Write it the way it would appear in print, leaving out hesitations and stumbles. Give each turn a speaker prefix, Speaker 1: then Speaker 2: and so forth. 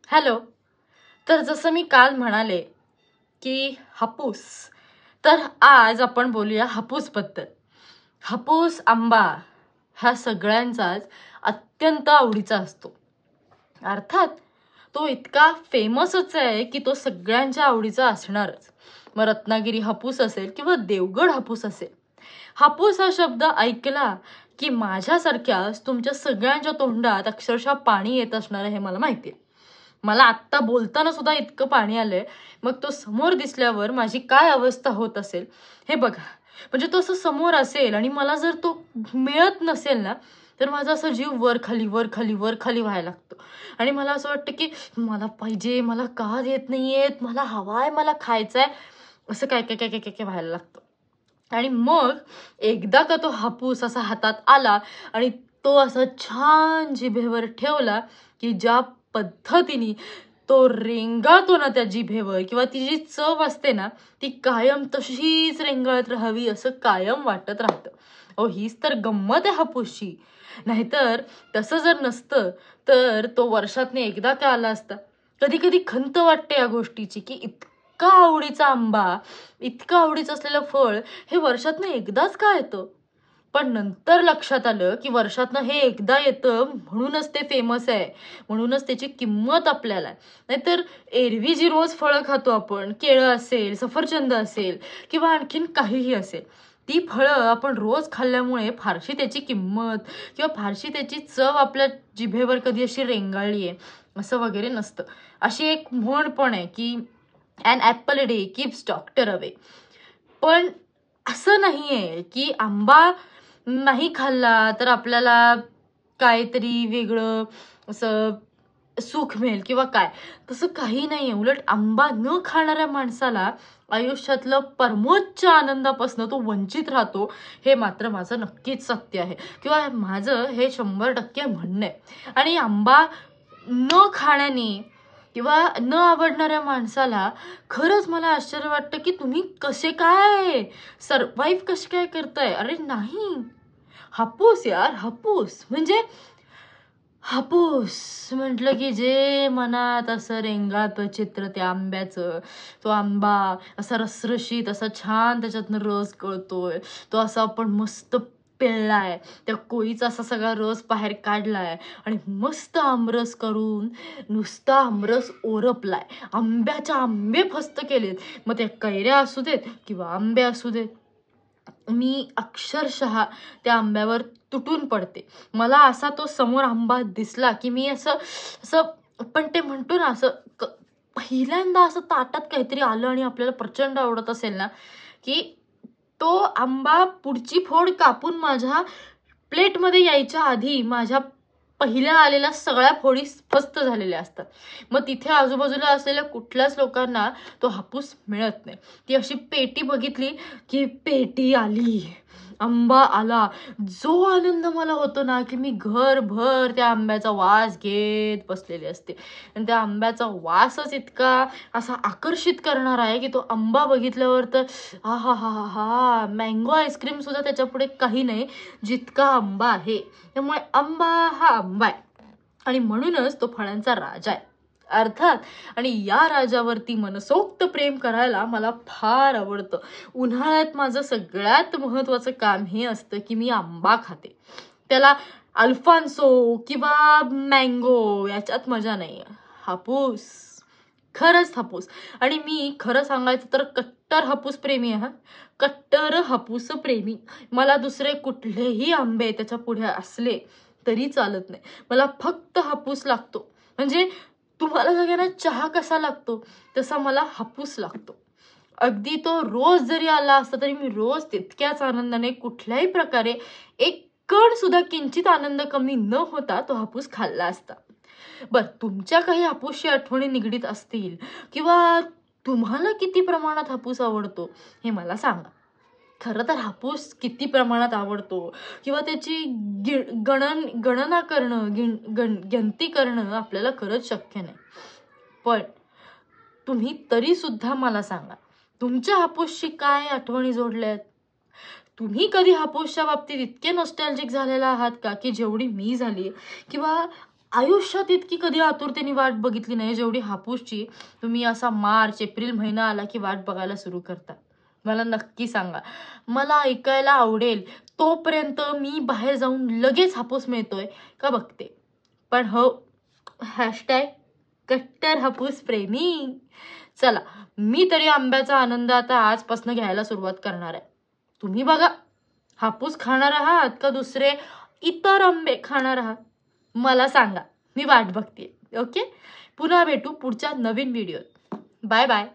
Speaker 1: Hello. तर जसं मी काल म्हणाले की हापूस, तर आज आपण बोलूया हापूसबद्दल. हापूस आंबा हा सगळ्यांचाच अत्यंत आवडीचा असतो. अर्थात तो इतका फेमसच आहे की तो सगळ्यांच्या आवडीचा असणारच. मग रत्नागिरी हापूस असेल किंवा देवगड हापूस असेल, हापूस हा शब्द ऐकला की माझ्यासारख्याच तुमच्या सगळ्यांच्या तोंडात अक्षरशः पाणी येत असणार आहे हे मला माहिती आहे. मला आत्ता बोलताना सुद्धा इतकं पाणी आलंय, मग तो समोर दिसल्यावर माझी काय अवस्था होत असेल हे बघा. म्हणजे तो असं समोर असेल आणि मला जर तो मिळत नसेल ना, तर माझा असा जीव वर खाली वर खाली वर खाली व्हायला लागतो. आणि मला असं वाटतं की मला पाहिजे, मला का देत नाहीयेत, मला हवाय, मला खायचंय, असं काय काय काय काय काय व्हायला लागतं. आणि मग एकदा का तो हापूस असा हातात आला आणि तो असा छान जिभेवर ठेवला की ज्या पद्धतीने तो रेंगाळतो ना त्या जिभेवर, किंवा ती जी चव असते ना ती कायम तशीच रेंगाळत राहावी असं कायम वाटत राहतं. अहो, हीच तर गंमत आहे हापूसची. नाहीतर तसं जर नसतं तर तो वर्षातनं एकदा का आला असता. कधी कधी खंत वाटते या गोष्टीची की इतका आवडीचा आंबा, इतकं आवडीचं असलेलं फळ हे वर्षातनं एकदाच का येतं. पण नंतर लक्षात आलं की वर्षातनं हे एकदा येतं म्हणूनच ते फेमस आहे, म्हणूनच त्याची किंमत आपल्याला आहे. नाहीतर एरवी जी रोज फळं खातो आपण, केळं असेल, सफरचंद असेल किंवा आणखीन काहीही असेल, ती फळं आपण रोज खाल्ल्यामुळे फारशी त्याची किंमत किंवा फारशी त्याची चव आपल्या जिभेवर कधी अशी रेंगाळली आहे असं वगैरे नसतं. अशी एक म्हण पण आहे की an apple a day keeps doctor away. पण असं नाहीये की आंबा नाही खाल्ला तर आपल्याला काहीतरी वेगळं असं सुख मिळेल किंवा काय. तसं काही नाहीये. उलट आंबा न खाणाऱ्या माणसाला आयुष्यातलं परमोच्च आनंदापासून तो वंचित राहतो, हे मात्र माझं नक्कीच सत्य आहे किंवा माझं हे 100% म्हणणं आहे. आणि आंबा न खाण्याने किंवा न आवडणाऱ्या माणसाला खरंच मला आश्चर्य वाटतं की तुम्ही कसे काय सर्व्हाइव्ह कसे काय करताय. अरे नाही, हापूस यार, हापूस म्हणजे हापूस म्हटलं की जे मनात असं रेंगाळतं चित्र त्या आंब्याचं. तो आंबा असा रसरशीत, असा छान त्याच्यातनं रस गळतोय, तो असा आपण मस्त पिळलाय, त्या कोळीचा असा सगळा रस बाहेर काढलाय आणि मस्त आमरस करून नुसता आमरस ओरपलाय, आंब्याच्या आंबे फस्त केलेत, मग ते कैऱ्या असू देत किंवा आंबे असू देत. मी अक्षरशः त्या आंब्यावर तुटून पडते. मला असा तो समोर आंबा दिसला की मी असं असं पण ते म्हणतो ना असं पहिल्यांदा असं ताटात काहीतरी आलं आणि आपल्याला प्रचंड आवडत असेल ना, की तो आंबा पुढची फोड कापून माझ्या प्लेटमध्ये यायच्या आधी माझ्या पहिल्या आलेल्या सगळ्या फोडी फस्त झालेल्या असतात. मग तिथे आजूबाजूला असलेल्या कुठल्याच लोकांना तो हापूस मिळत नाही. ती अशी पेटी बघितली की पेटी आली, आंबा आला. जो आनंद मला होतो ना की मी घरभर त्या आंब्याचा वास घेत बसलेले असते. आणि त्या आंब्याचा वासच इतका असा आकर्षित करणारा आहे की तो आंबा बघितल्यावर तर हा हा हा हा, मँगो आईस्क्रीम सुद्धा त्याच्यापुढे काही नाही जितका आंबा आहे. त्यामुळे आंबा हा आंबा आहे आणि म्हणूनच तो फळांचा राजा आहे अर्थात. आणि या राजावरती मनसोक्त प्रेम करायला मला फार आवडतं. उन्हाळ्यात माझं सगळ्यात महत्वाचं काम हे असतं की मी आंबा खाते. त्याला अल्फान्सो किंवा मँगो याच्यात मजा नाही. हापूस, खरंच हापूस. आणि मी खरं सांगायचं तर कट्टर हापूस प्रेमी आहे. कट्टर हापूस प्रेमी. मला दुसरे कुठलेही आंबे त्याच्या पुढे असले तरी चालत नाही. मला फक्त हापूस लागतो. म्हणजे तुम्हाला सगळ्यांना चहा कसा लागतो तसा मला हापूस लागतो. अगदी तो रोज जरी आला असता तरी मी रोज तितक्याच आनंदाने कुठल्याही प्रकारे एक कण सुद्धा किंचित आनंद कमी न होता तो हापूस खाल्ला असता. बर, तुमच्या काही हापूसशी आठवणी निगडीत असतील किंवा तुम्हाला किती प्रमाणात हापूस आवडतो हे मला सांगा. खरं तर हापूस किती प्रमाणात आवडतो किंवा त्याची गणना करणं, गिनती करणं आपल्याला खरंच शक्य नाही. पण तुम्ही तरी सुद्धा मला सांगा, तुमच्या हापूसशी काय आठवणी जोडल्यात. तुम्ही कधी हापूसच्या बाबतीत इतके नॉस्टॅल्जिक झालेला आहात का की जेवढी मी झाली, किंवा आयुष्यात इतकी कधी आतुरतेने वाट बघितली नाही जेवढी हापूसची तुम्ही असा मार्च एप्रिल महिना आला की वाट बघायला सुरू करता. मला नक्की सांगा, मला ऐकायला आवडेल. तोपर्यंत मी बाहेर जाऊन लगेच हापूस मिळतोय का बघते. पण हो, हॅशटॅग कट्टर हापूस प्रेमी. चला, मी तरी आंब्याचा आनंद आता आजपासून घ्यायला सुरुवात करणार आहे. तुम्ही बघा, हापूस खाणार आहात का दुसरे इतर आंबे खाणार आहात मला सांगा. मी वाट बघते. ओके, पुन्हा भेटू पुढच्या नवीन व्हिडिओत. Bye bye.